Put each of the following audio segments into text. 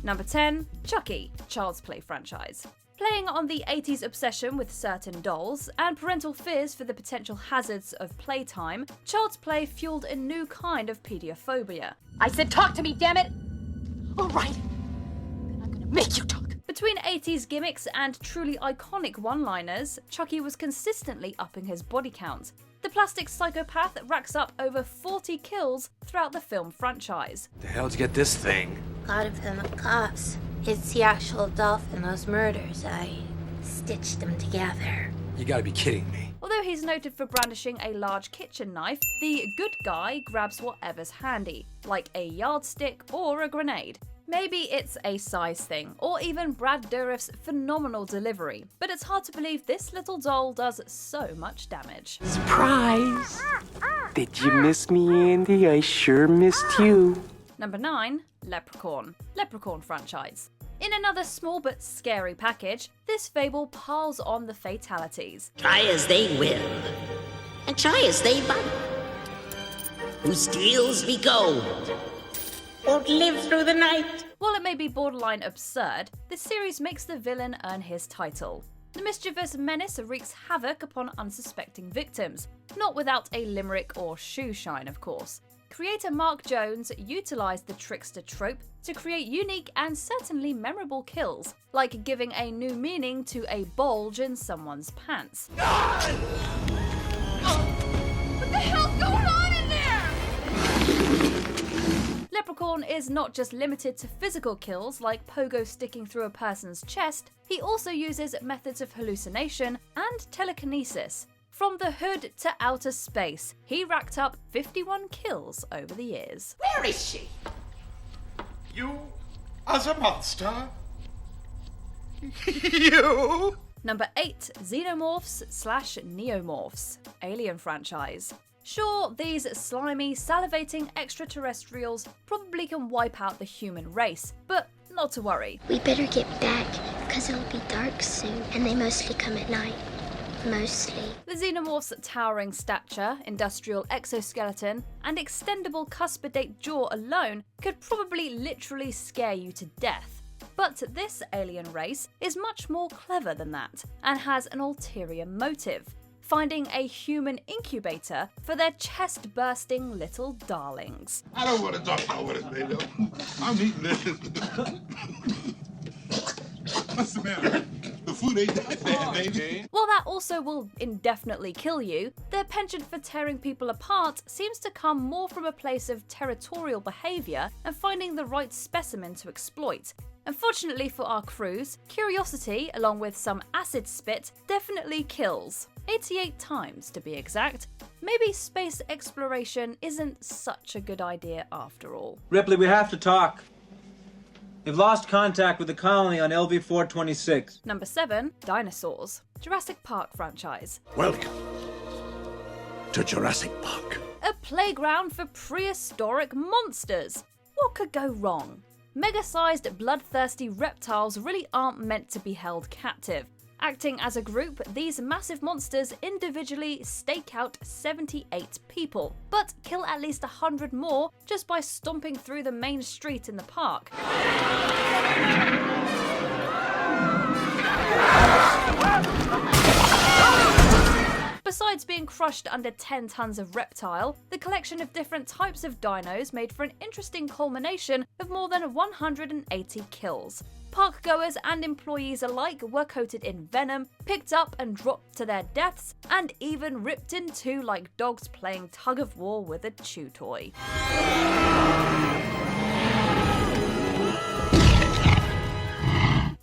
Number 10. Chucky, Child's Play franchise. Playing on the 80s obsession with certain dolls and parental fears for the potential hazards of playtime, Child's Play fueled a new kind of pediophobia. I said talk to me, damn it! All right, then I'm gonna make you talk. Between 80s gimmicks and truly iconic one-liners, Chucky was consistently upping his body count. The plastic psychopath racks up over 40 kills throughout the film franchise. The hell'd you get this thing? Got it from the cops. It's the actual dolphin, those murders. I stitched them together. You gotta be kidding me. Although he's noted for brandishing a large kitchen knife, the good guy grabs whatever's handy, like a yardstick or a grenade. Maybe it's a size thing, or even Brad Dourif's phenomenal delivery, but it's hard to believe this little doll does so much damage. Surprise! Did you miss me, Andy? I sure missed you. Number 9. Leprechaun, Leprechaun franchise. In another small but scary package, this fable piles on the fatalities. Try as they will, and try as they might. Who steals me gold won't live through the night. While it may be borderline absurd, this series makes the villain earn his title. The mischievous menace wreaks havoc upon unsuspecting victims, not without a limerick or shoe shine, of course. Creator Mark Jones utilised the trickster trope to create unique and certainly memorable kills, like giving a new meaning to a bulge in someone's pants. What the hell's going on in there? Leprechaun is not just limited to physical kills like pogo sticking through a person's chest, he also uses methods of hallucination and telekinesis. From the hood to outer space, he racked up 51 kills over the years. Where is she? You as a monster? You? Number 8. Xenomorphs/Neomorphs, Alien franchise. Sure, these slimy, salivating extraterrestrials probably can wipe out the human race, but not to worry. We better get back, because it'll be dark soon, and they mostly come at night. Mostly. The Xenomorph's towering stature, industrial exoskeleton, and extendable cuspidate jaw alone could probably literally scare you to death. But this alien race is much more clever than that, and has an ulterior motive: finding a human incubator for their chest-bursting little darlings. I don't want to talk about what it's made of. I'm eating this. What's the matter? The food ain't that bad, baby. While that also will indefinitely kill you, their penchant for tearing people apart seems to come more from a place of territorial behaviour and finding the right specimen to exploit. Unfortunately for our crews, curiosity, along with some acid spit, definitely kills. 88 times to be exact. Maybe space exploration isn't such a good idea after all. Ripley, we have to talk. We've lost contact with the colony on LV-426. Number 7. Dinosaurs, Jurassic Park franchise. Welcome to Jurassic Park. A playground for prehistoric monsters. What could go wrong? Mega-sized, bloodthirsty reptiles really aren't meant to be held captive. Acting as a group, these massive monsters individually stake out 78 people, but kill at least 100 more just by stomping through the main street in the park. Besides being crushed under 10 tons of reptile, the collection of different types of dinos made for an interesting culmination of more than 180 kills. Park goers and employees alike were coated in venom, picked up and dropped to their deaths, and even ripped in two like dogs playing tug of war with a chew toy.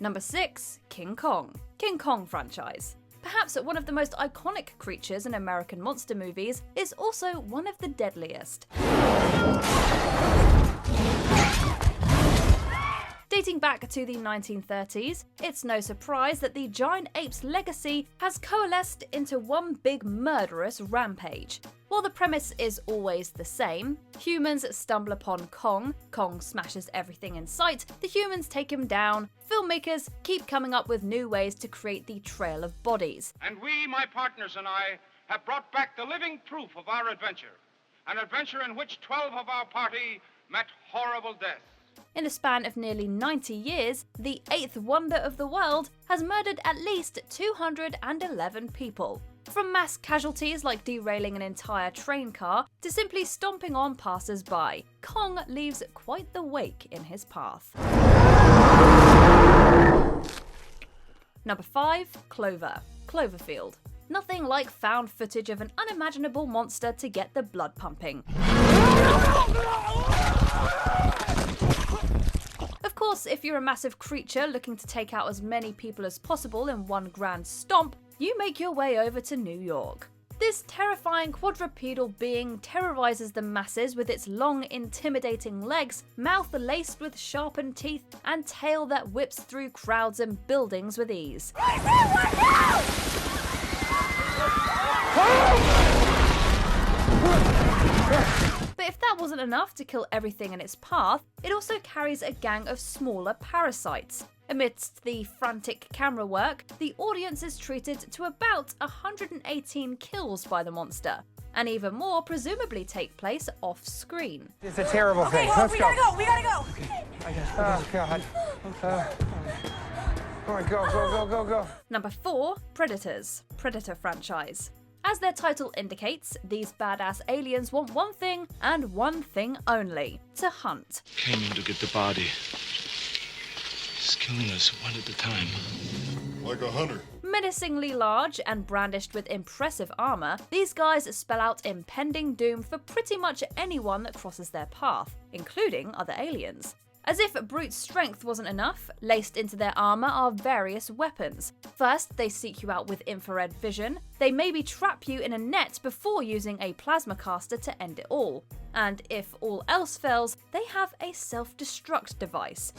Number 6. King Kong, King Kong franchise. Perhaps one of the most iconic creatures in American monster movies, is also one of the deadliest. Dating back to the 1930s, it's no surprise that the giant ape's legacy has coalesced into one big murderous rampage. While the premise is always the same, humans stumble upon Kong, Kong smashes everything in sight, the humans take him down, filmmakers keep coming up with new ways to create the trail of bodies. And we, my partners and I, have brought back the living proof of our adventure. An adventure in which 12 of our party met horrible death. In the span of nearly 90 years, the eighth wonder of the world has murdered at least 211 people. From mass casualties like derailing an entire train car to simply stomping on passers-by, Kong leaves quite the wake in his path. Number 5. Cloverfield. Nothing like found footage of an unimaginable monster to get the blood pumping. Of course, if you're a massive creature looking to take out as many people as possible in one grand stomp, you make your way over to New York. This terrifying quadrupedal being terrorizes the masses with its long, intimidating legs, mouth laced with sharpened teeth, and tail that whips through crowds and buildings with ease. But if that wasn't enough to kill everything in its path, it also carries a gang of smaller parasites. Amidst the frantic camera work, the audience is treated to about 118 kills by the monster, and even more presumably take place off-screen. It's a terrible thing. Okay, Let's we go. gotta go! Oh, God. All right, go. Number 4. Predator franchise. As their title indicates, these badass aliens want one thing and one thing only: to hunt. Came in to get the body. He's killing us one at a time. Like a hunter. Menacingly large and brandished with impressive armor, these guys spell out impending doom for pretty much anyone that crosses their path, including other aliens. As if brute strength wasn't enough, laced into their armor are various weapons. First, they seek you out with infrared vision. They maybe trap you in a net before using a plasma caster to end it all. And if all else fails, they have a self-destruct device.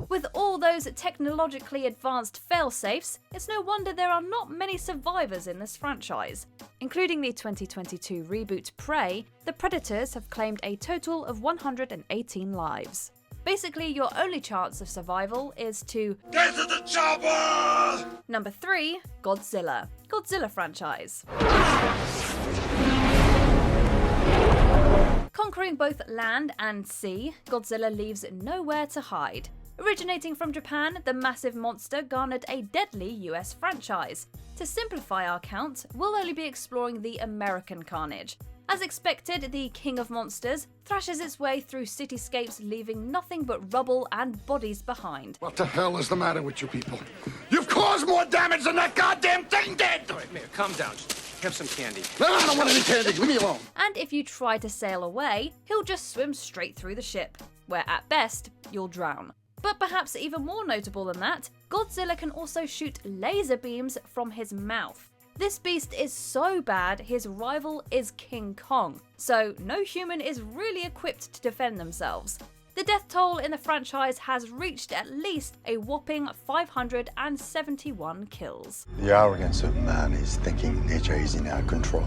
With all those technologically advanced failsafes, it's no wonder there are not many survivors in this franchise. Including the 2022 reboot Prey, the Predators have claimed a total of 118 lives. Basically, your only chance of survival is to Get to the chopper! Number 3. Godzilla franchise. Conquering both land and sea, Godzilla leaves nowhere to hide. Originating from Japan, the massive monster garnered a deadly US franchise. To simplify our count, we'll only be exploring the American carnage. As expected, the King of Monsters thrashes its way through cityscapes, leaving nothing but rubble and bodies behind. What the hell is the matter with you people? You've caused more damage than that goddamn thing did! All right, Mayor, calm down. Have some candy. No, I don't want any candy. Leave me alone. And if you try to sail away, he'll just swim straight through the ship, where at best, you'll drown. But perhaps even more notable than that, Godzilla can also shoot laser beams from his mouth. This beast is so bad, his rival is King Kong, so no human is really equipped to defend themselves. The death toll in the franchise has reached at least a whopping 571 kills. The arrogance of man is thinking nature is in our control,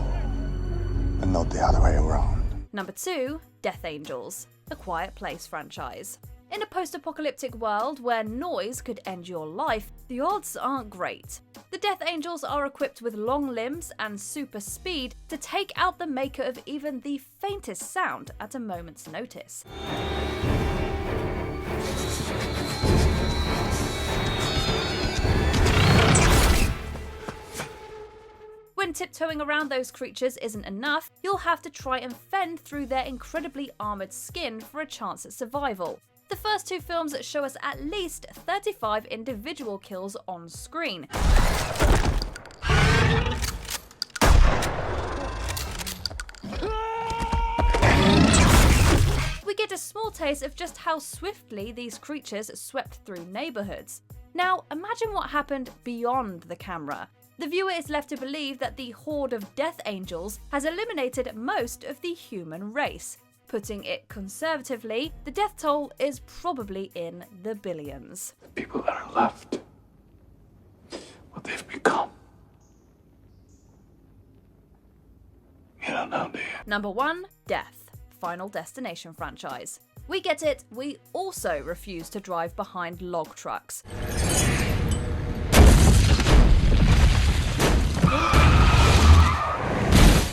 and not the other way around. Number 2. Death Angels, A Quiet Place franchise. In a post-apocalyptic world where noise could end your life, the odds aren't great. The Death Angels are equipped with long limbs and super speed to take out the maker of even the faintest sound at a moment's notice. When tiptoeing around those creatures isn't enough, you'll have to try and fend through their incredibly armoured skin for a chance at survival. The first 2 films show us at least 35 individual kills on screen. We get a small taste of just how swiftly these creatures swept through neighbourhoods. Now, imagine what happened beyond the camera. The viewer is left to believe that the horde of Death Angels has eliminated most of the human race. Putting it conservatively, the death toll is probably in the billions. The people that are left, what they've become. You don't know, do you? Number 1. Death, Final Destination franchise. We get it, we also refuse to drive behind log trucks.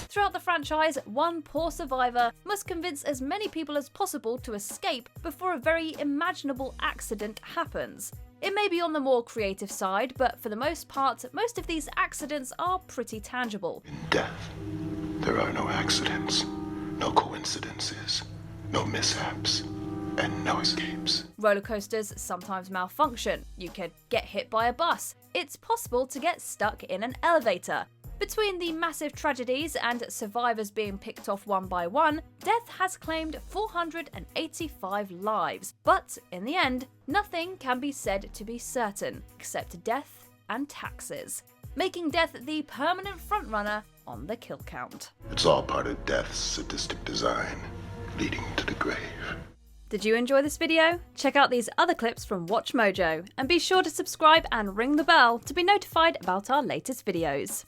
Throughout the franchise, one poor survivor must convince as many people as possible to escape before a very imaginable accident happens. It may be on the more creative side, but for the most part, most of these accidents are pretty tangible. In death, there are no accidents, no coincidences, no mishaps, and no escapes. Roller coasters sometimes malfunction. You could get hit by a bus. It's possible to get stuck in an elevator. Between the massive tragedies and survivors being picked off one by one, death has claimed 485 lives. But in the end, nothing can be said to be certain, except death and taxes, making death the permanent frontrunner on the kill count. It's all part of death's sadistic design, leading to the grave. Did you enjoy this video? Check out these other clips from Watch Mojo, and be sure to subscribe and ring the bell to be notified about our latest videos.